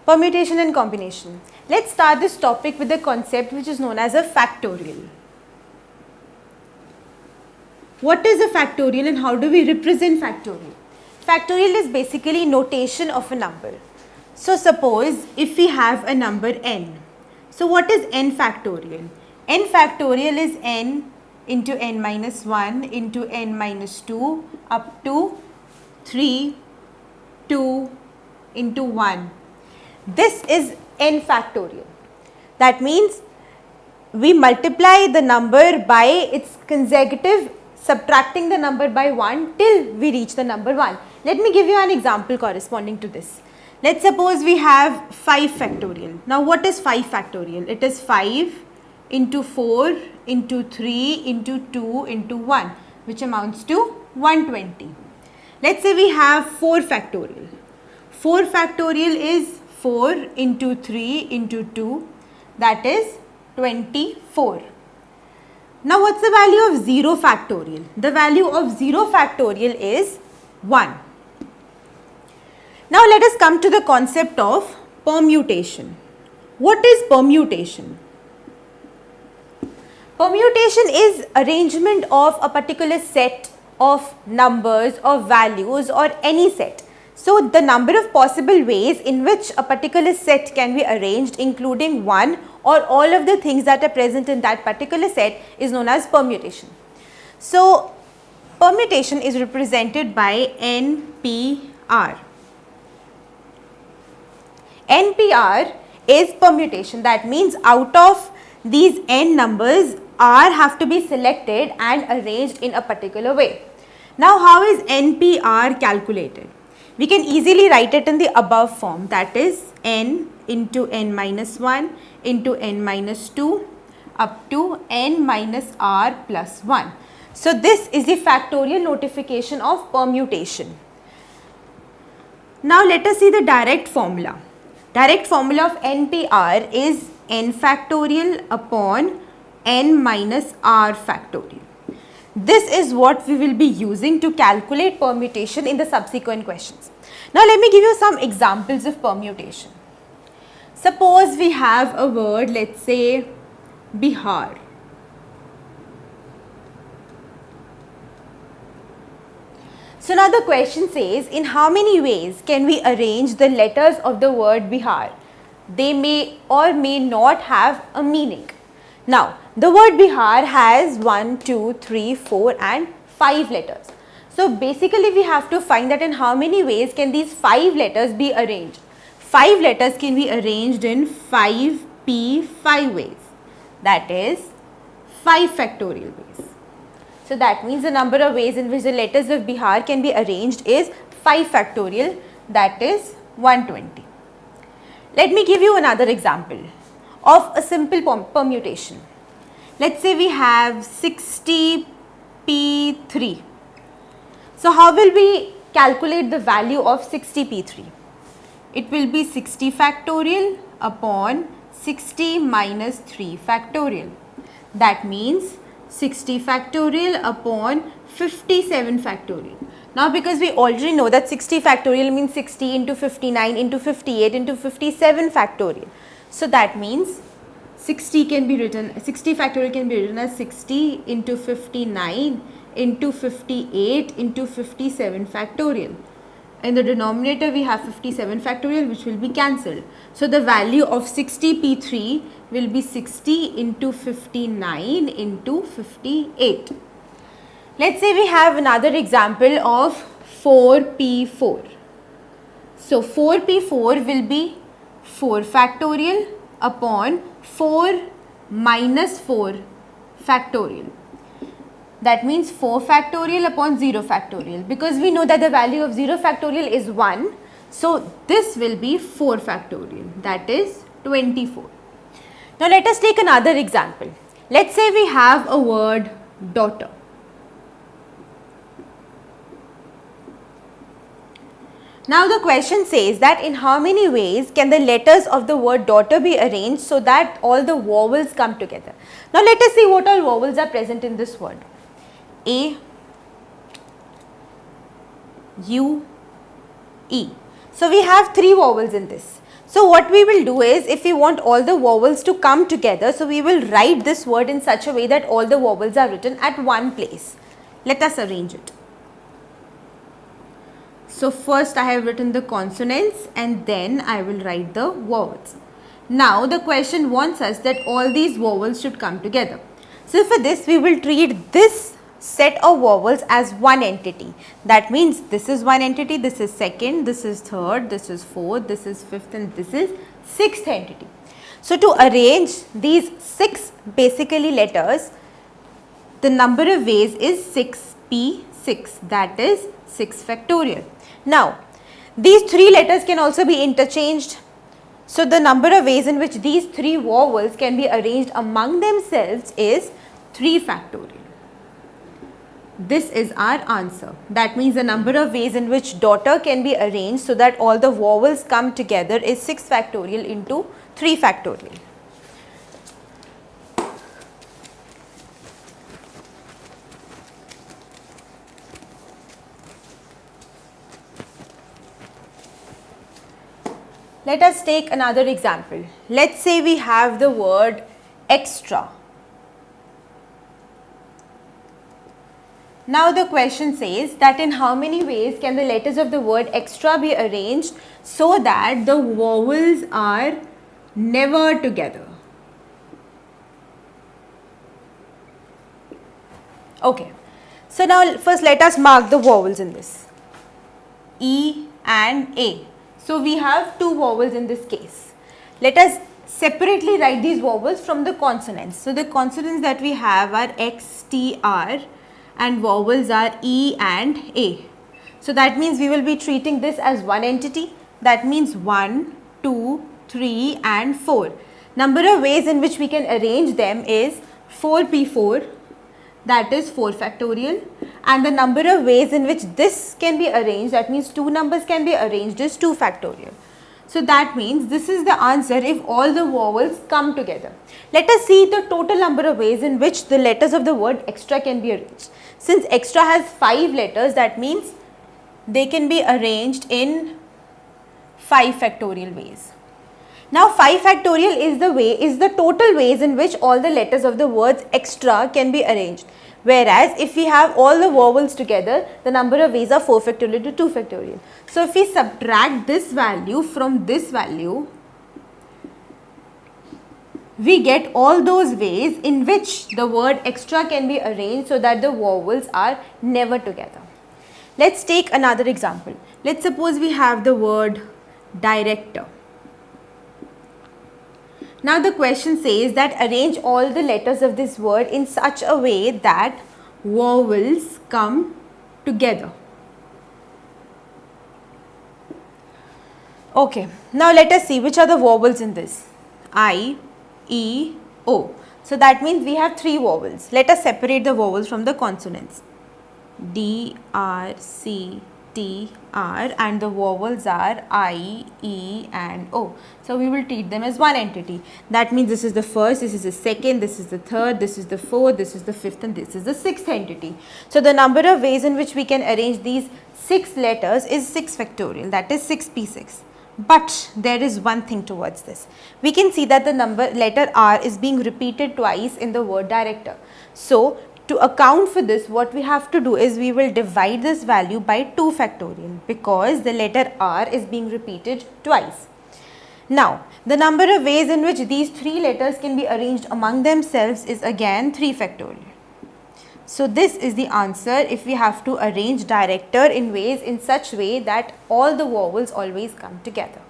Permutation and combination. Let's start this topic with the concept which is known as a factorial. What is a factorial and how do we represent factorial? Factorial is basically notation of a number. So suppose if we have a number n. So what is n factorial? N factorial is n into n minus 1 into n minus 2 up to 3, 2 into 1. This is n factorial. That means we multiply the number by its consecutive, subtracting the number by 1 till we reach the number 1. Let me give you an example corresponding to this. Let's suppose we have 5 factorial. Now what is 5 factorial? It is 5 into 4 into 3 into 2 into 1, which amounts to 120. Let's say we have 4 factorial. 4 factorial is 4 into 3 into 2, that is 24. Now what's the value of 0 factorial? The value of 0 factorial is 1. Now let us come to the concept of permutation. What is permutation? Permutation is arrangement of a particular set of numbers or values or any set. So the number of possible ways in which a particular set can be arranged, including one or all of the things that are present in that particular set, is known as permutation. So permutation is represented by NPR. NPR is permutation. That means out of these n numbers, R have to be selected and arranged in a particular way. Now how is NPR calculated? We can easily write it in the above form, that is n into n minus 1 into n minus 2 up to n minus r plus 1. So this is the factorial notification of permutation. Now let us see the direct formula. Direct formula of NPR is n factorial upon n minus r factorial. This is what we will be using to calculate permutation in the subsequent questions. Now let me give you some examples of permutation. Suppose we have a word, let's say Bihar. So now the question says, in how many ways can we arrange the letters of the word Bihar? They may or may not have a meaning. Now the word Bihar has 1, 2, 3, 4 and 5 letters. So basically we have to find that in how many ways can these 5 letters be arranged. 5 letters can be arranged in 5p5 ways, that is 5 factorial ways. So that means the number of ways in which the letters of Bihar can be arranged is 5 factorial, that is 120. Let me give you another example of a simple permutation. Let's say we have 60p3. So how will we calculate the value of 60p3? It will be 60 factorial upon 60 minus 3 factorial. That means 60 factorial upon 57 factorial. Now because we already know that 60 factorial means 60 into 59 into 58 into 57 factorial. So that means 60 factorial can be written as 60 into 59 into 58 into 57 factorial. In the denominator we have 57 factorial, which will be cancelled. So the value of 60p3 will be 60 into 59 into 58. Let's say we have another example of 4p4. So 4p4 will be 4 factorial upon 4 minus 4 factorial. That means 4 factorial upon 0 factorial, because we know that the value of 0 factorial is 1. So this will be 4 factorial, that is 24. Now let us take another example. Let's say we have a word daughter. Now the question says that in how many ways can the letters of the word daughter be arranged so that all the vowels come together. Now let us see what all vowels are present in this word. A, U, E. So we have 3 vowels in this. So what we will do is, if we want all the vowels to come together, so we will write this word in such a way that all the vowels are written at one place. Let us arrange it. So first I have written the consonants and then I will write the vowels. Now the question wants us that all these vowels should come together. So for this we will treat this set of vowels as one entity. That means this is one entity, this is second, this is third, this is fourth, this is fifth, and this is sixth entity. So to arrange these 6 basically letters, the number of ways is 6p6, that is 6 factorial. Now these 3 letters can also be interchanged. So the number of ways in which these 3 vowels can be arranged among themselves is 3 factorial. This is our answer. That means the number of ways in which daughter can be arranged so that all the vowels come together is 6 factorial into 3 factorial. Let us take another example. Let's say we have the word extra. Now the question says that in how many ways can the letters of the word extra be arranged so that the vowels are never together. Okay, so now first let us mark the vowels in this, E and A. So we have 2 vowels in this case. Let us separately write these vowels from the consonants. So the consonants that we have are X, T, R, and vowels are E and A. So that means we will be treating this as one entity. That means 1, 2, 3 and 4. Number of ways in which we can arrange them is 4p4, that is 4 factorial, and the number of ways in which this can be arranged, that means 2 numbers can be arranged, is 2 factorial. So that means this is the answer if all the vowels come together. Let us see the total number of ways in which the letters of the word extra can be arranged. Since extra has 5 letters, that means they can be arranged in 5 factorial ways. Now 5 factorial is the total ways in which all the letters of the words extra can be arranged. Whereas if we have all the vowels together, the number of ways are 4 factorial to 2 factorial. So if we subtract this value from this value, we get all those ways in which the word extra can be arranged so that the vowels are never together. Let's take another example. Let's suppose we have the word director. Now the question says that arrange all the letters of this word in such a way that vowels come together. Okay, now let us see which are the vowels in this. I, E, O. So that means we have 3 vowels. Let us separate the vowels from the consonants. D, R, C, T, R, and the vowels are I, E and O. So we will treat them as one entity. That means this is the first, this is the second, this is the third, this is the fourth, this is the fifth, and this is the sixth entity. So the number of ways in which we can arrange these 6 letters is 6 factorial, that is 6p6. But there is one thing towards this. We can see that the letter R is being repeated twice in the word director. So to account for this, what we have to do is we will divide this value by 2 factorial because the letter R is being repeated twice. Now, the number of ways in which these 3 letters can be arranged among themselves is again 3 factorial. So this is the answer if we have to arrange director in ways in such way that all the vowels always come together.